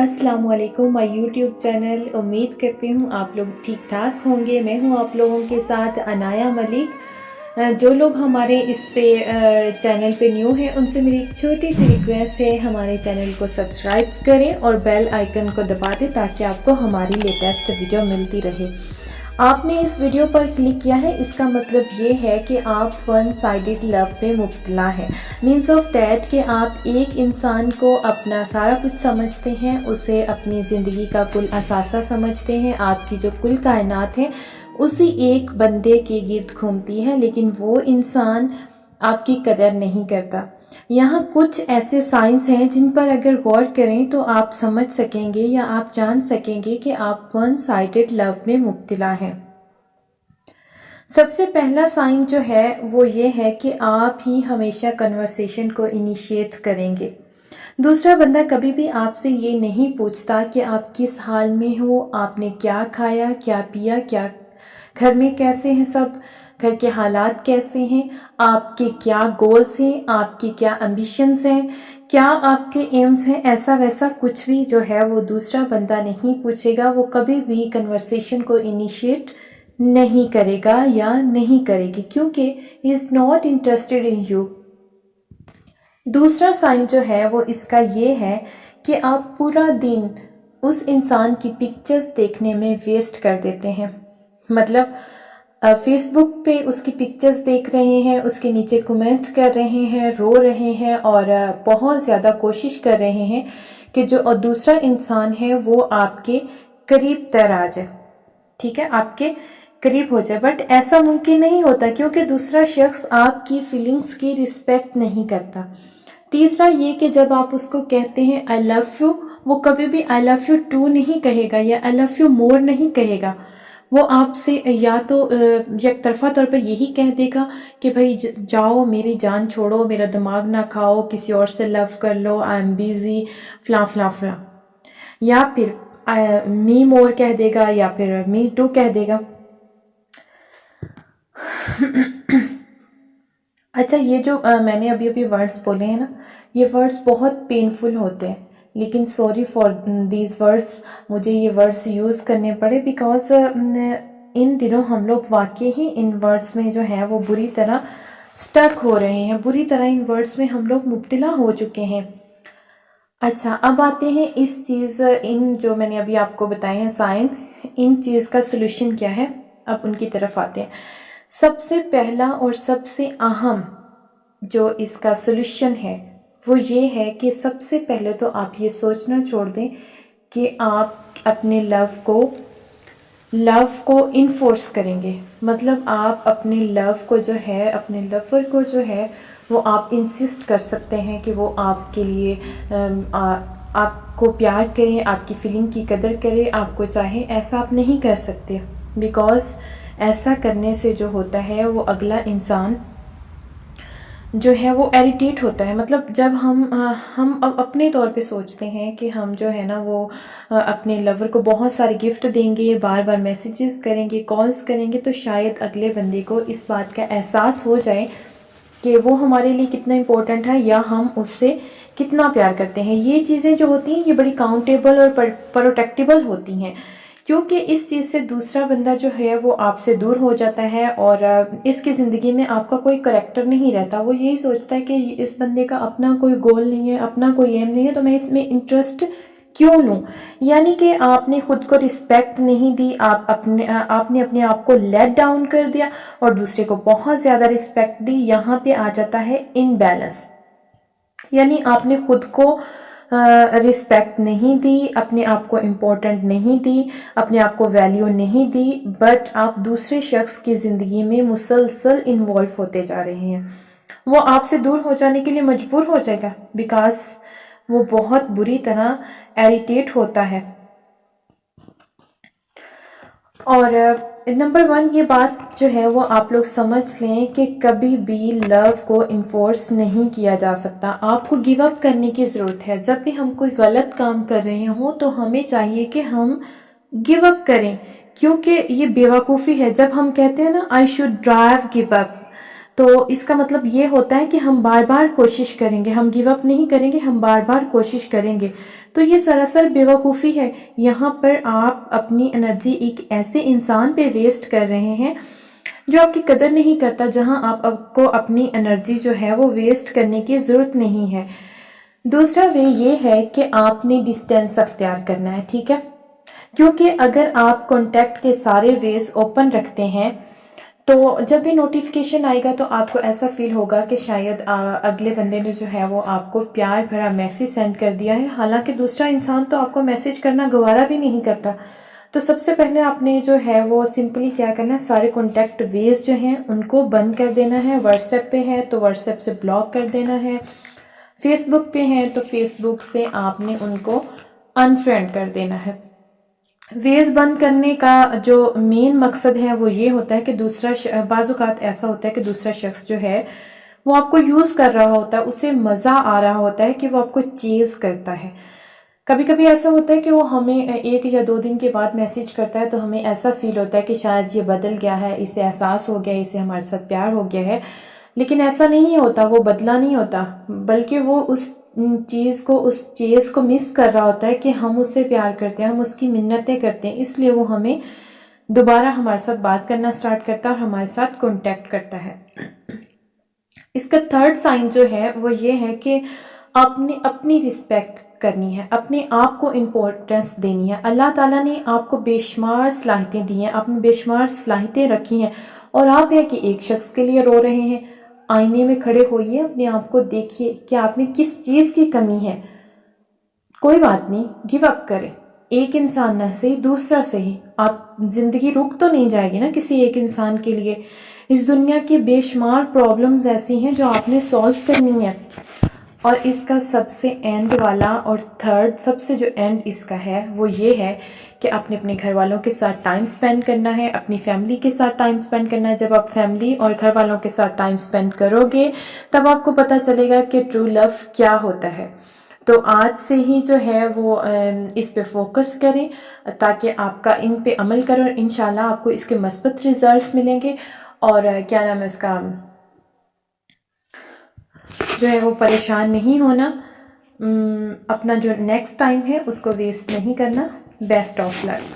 अस्सलाम वालेकुम my YouTube channel. उम्मीद करती हूँ आप लोग ठीक ठाक होंगे। मैं हूँ आप लोगों के साथ अनाया मलिक। जो लोग हमारे इस पे चैनल पे न्यू हैं उनसे मेरी एक छोटी सी रिक्वेस्ट है, हमारे चैनल को सब्सक्राइब करें और बेल आइकन को दबा दें ताकि आपको हमारी लेटेस्ट वीडियो मिलती रहे। आपने इस वीडियो पर क्लिक किया है, इसका मतलब ये है कि आप वन साइडेड लव में मुब्तला हैं। मीन्स ऑफ दैट कि आप एक इंसान को अपना सारा कुछ समझते हैं, उसे अपनी ज़िंदगी का कुल असासा समझते हैं। आपकी जो कुल कायनात है उसी एक बंदे के गिर्द घूमती है, लेकिन वो इंसान आपकी कदर नहीं करता। यहाँ कुछ ऐसे साइंस हैं जिन पर अगर गौर करें तो आप समझ सकेंगे या आप जान सकेंगे कि आप वन साइडेड लव में मुब्तला हैं। सबसे पहला साइन जो है वो ये है कि आप ही हमेशा कन्वर्सेशन को इनिशिएट करेंगे। दूसरा बंदा कभी भी आपसे ये नहीं पूछता कि आप किस हाल में हो, आपने क्या खाया, क्या पिया, क्या घर में कैसे हैं सब, घर के हालात कैसे हैं, आपके क्या गोल्स हैं, आपकी क्या एम्बिशंस हैं, क्या आपके एम्स हैं। ऐसा वैसा कुछ भी जो है वो दूसरा बंदा नहीं पूछेगा। वो कभी भी कन्वर्सेशन को इनिशिएट नहीं करेगा या नहीं करेगी, क्योंकि he is not interested in you. दूसरा साइन जो है वो इसका ये है कि आप पूरा दिन उस इंसान की पिक्चर्स देखने में वेस्ट कर देते हैं। मतलब फेसबुक पे उसकी पिक्चर्स देख रहे हैं, उसके नीचे कमेंट्स कर रहे हैं, रो रहे हैं और बहुत ज़्यादा कोशिश कर रहे हैं कि जो दूसरा इंसान है वो आपके करीब तर आ जाए, ठीक है, आपके करीब हो जाए। बट ऐसा मुमकिन नहीं होता क्योंकि दूसरा शख्स आपकी फीलिंग्स की रिस्पेक्ट नहीं करता। तीसरा ये कि जब आप उसको कहते हैं आई लव यू, वो कभी भी आई लव यू टू नहीं कहेगा या आई लव यू मोर नहीं कहेगा। वो आपसे या तो एक तरफा तौर पर यही कह देगा कि भाई जाओ, मेरी जान छोड़ो, मेरा दिमाग ना खाओ, किसी और से लव कर लो, आई एम बिजी, फला फला फला। या फिर मी मोर कह देगा या फिर मी टू कह देगा। अच्छा, ये जो मैंने अभी अभी वर्ड्स बोले हैं ना, ये वर्ड्स बहुत पेनफुल होते हैं, लेकिन सॉरी फॉर दीज वर्ड्स, मुझे ये वर्ड्स यूज़ करने पड़े बिकॉज इन दिनों हम लोग वाकई ही इन वर्ड्स में जो है वो बुरी तरह स्टक हो रहे हैं, बुरी तरह इन वर्ड्स में हम लोग मुब्तला हो चुके हैं। अच्छा, अब आते हैं इस चीज़, इन जो मैंने अभी आपको बताए हैं साइन, इन चीज़ का सोल्यूशन क्या है, अब उनकी तरफ आते हैं। सबसे पहला और सबसे अहम जो इसका सोल्यूशन है वो ये है कि सबसे पहले तो आप ये सोचना छोड़ दें कि आप अपने लव को इन्फोर्स करेंगे। मतलब आप अपने लव को जो है, अपने लवर को जो है वो आप इंसिस्ट कर सकते हैं कि वो आपके लिए आपको प्यार करें, आपकी फीलिंग की कदर करें, आपको चाहे। ऐसा आप नहीं कर सकते बिकॉज़ ऐसा करने से जो होता है वो अगला इंसान जो है वो इरिटेट होता है। मतलब जब हम अपने तौर पे सोचते हैं कि हम जो है ना वो अपने लवर को बहुत सारे गिफ्ट देंगे, बार बार मैसेजेस करेंगे, कॉल्स करेंगे, तो शायद अगले बंदे को इस बात का एहसास हो जाए कि वो हमारे लिए कितना इम्पोर्टेंट है या हम उससे कितना प्यार करते हैं। ये चीज़ें जो होती हैं ये बड़ी काउंटेबल और प्रोटेक्टेबल होती हैं, क्योंकि इस चीज़ से दूसरा बंदा जो है वो आपसे दूर हो जाता है और इसकी ज़िंदगी में आपका कोई करैक्टर नहीं रहता। वो यही सोचता है कि इस बंदे का अपना कोई गोल नहीं है, अपना कोई एम नहीं है, तो मैं इसमें इंटरेस्ट क्यों लूँ। यानी कि आपने खुद को रिस्पेक्ट नहीं दी, आपने अपने आप को लेट डाउन कर दिया और दूसरे को बहुत ज़्यादा रिस्पेक्ट दी। यहाँ पे आ जाता है इनबैलेंस, यानी आपने खुद को रिस्पेक्ट नहीं दी, अपने आप को इम्पोर्टेंट नहीं दी, अपने आप को वैल्यू नहीं दी, बट आप दूसरे शख्स की ज़िंदगी में मुसलसल इन्वॉल्व होते जा रहे हैं। वो आपसे दूर हो जाने के लिए मजबूर हो जाएगा बिकॉज वो बहुत बुरी तरह इरिटेट होता है। और नंबर 1 ये बात जो है वो आप लोग समझ लें कि कभी भी लव को इन्फोर्स नहीं किया जा सकता। आपको गिव अप करने की ज़रूरत है। जब भी हम कोई गलत काम कर रहे हों तो हमें चाहिए कि हम गिव अप करें, क्योंकि ये बेवकूफ़ी है। जब हम कहते हैं ना I should drive give up, تو اس کا مطلب یہ ہوتا ہے کہ ہم بار بار کوشش کریں گے، ہم گیو اپ نہیں کریں گے، ہم بار بار کوشش کریں گے. تو یہ سراسر بیوقوفی ہے. یہاں پر آپ اپنی انرجی ایک ایسے انسان پہ ویسٹ کر رہے ہیں جو آپ کی قدر نہیں کرتا، جہاں آپ کو اپنی انرجی جو ہے وہ ویسٹ کرنے کی ضرورت نہیں ہے. دوسرا وے یہ ہے کہ آپ نے ڈسٹینس اختیار کرنا ہے، ٹھیک ہے؟ کیونکہ اگر آپ کانٹیکٹ کے سارے ویز اوپن رکھتے ہیں تو جب بھی نوٹیفیکیشن آئے گا تو آپ کو ایسا فیل ہوگا کہ شاید اگلے بندے نے جو ہے وہ آپ کو پیار بھرا میسیج سینڈ کر دیا ہے، حالانکہ دوسرا انسان تو آپ کو میسیج کرنا گوارا بھی نہیں کرتا. تو سب سے پہلے آپ نے جو ہے وہ سمپلی کیا کرنا ہے، سارے کانٹیکٹ ویز جو ہیں ان کو بند کر دینا ہے. واٹس ایپ پہ ہے تو واٹس ایپ سے بلاک کر دینا ہے. فیس بک پہ ہیں تو فیس بک سے آپ نے ان کو انفرینڈ کر دینا ہے. ویز بند کرنے کا جو مین مقصد ہے وہ یہ ہوتا ہے کہ بعض اوقات ایسا ہوتا ہے کہ دوسرا شخص جو ہے وہ آپ کو یوز کر رہا ہوتا ہے، اسے مزہ آ رہا ہوتا ہے کہ وہ آپ کو چیز کرتا ہے. کبھی کبھی ایسا ہوتا ہے کہ وہ ہمیں 1 یا 2 دن کے بعد میسیج کرتا ہے تو ہمیں ایسا فیل ہوتا ہے کہ شاید یہ بدل گیا ہے، اسے احساس ہو گیا ہے، اسے ہمارے ساتھ پیار ہو گیا ہے. لیکن ایسا نہیں ہوتا، وہ بدلا نہیں ہوتا، بلکہ وہ اس چیز کو مس کر رہا ہوتا ہے کہ ہم اس سے پیار کرتے ہیں، ہم اس کی منتیں کرتے ہیں، اس لیے وہ ہمیں دوبارہ ہمارے ساتھ بات کرنا سٹارٹ کرتا ہے اور ہمارے ساتھ کانٹیکٹ کرتا ہے. اس کا تھرڈ سائن جو ہے وہ یہ ہے کہ آپ نے اپنی رسپیکٹ کرنی ہے، اپنے آپ کو امپورٹنس دینی ہے. اللہ تعالیٰ نے آپ کو بے شمار صلاحیتیں دی ہیں، آپ نے بے شمار صلاحیتیں رکھی ہیں، اور آپ ہے کہ ایک شخص کے لیے رو رہے ہیں. آئینے میں کھڑے ہوئیے، اپنے آپ کو دیکھیے کہ آپ میں کس چیز کی کمی ہے. کوئی بات نہیں، گیو اپ کریں. ایک انسان نہ صحیح، دوسرا صحیح. آپ زندگی رک تو نہیں جائے گی نا کسی ایک انسان کے لیے. اس دنیا کی بے شمار پرابلمز ایسی ہیں جو آپ نے سالو کرنی ہے. اور اس کا سب سے اینڈ والا اور تھرڈ سب سے جو اینڈ اس کا ہے وہ یہ ہے کہ آپ نے اپنے گھر والوں کے ساتھ ٹائم سپینڈ کرنا ہے، اپنی فیملی کے ساتھ ٹائم سپینڈ کرنا ہے. جب آپ فیملی اور گھر والوں کے ساتھ ٹائم سپینڈ کرو گے تب آپ کو پتہ چلے گا کہ ٹرو لو کیا ہوتا ہے. تو آج سے ہی جو ہے وہ اس پہ فوکس کریں تاکہ آپ کا ان پہ عمل کریں اور انشاءاللہ آپ کو اس کے مثبت ریزلٹس ملیں گے. اور کیا نام ہے اس کا، جو ہے وہ پریشان نہیں ہونا، اپنا جو نیکسٹ ٹائم ہے اس کو ویسٹ نہیں کرنا. Best of look.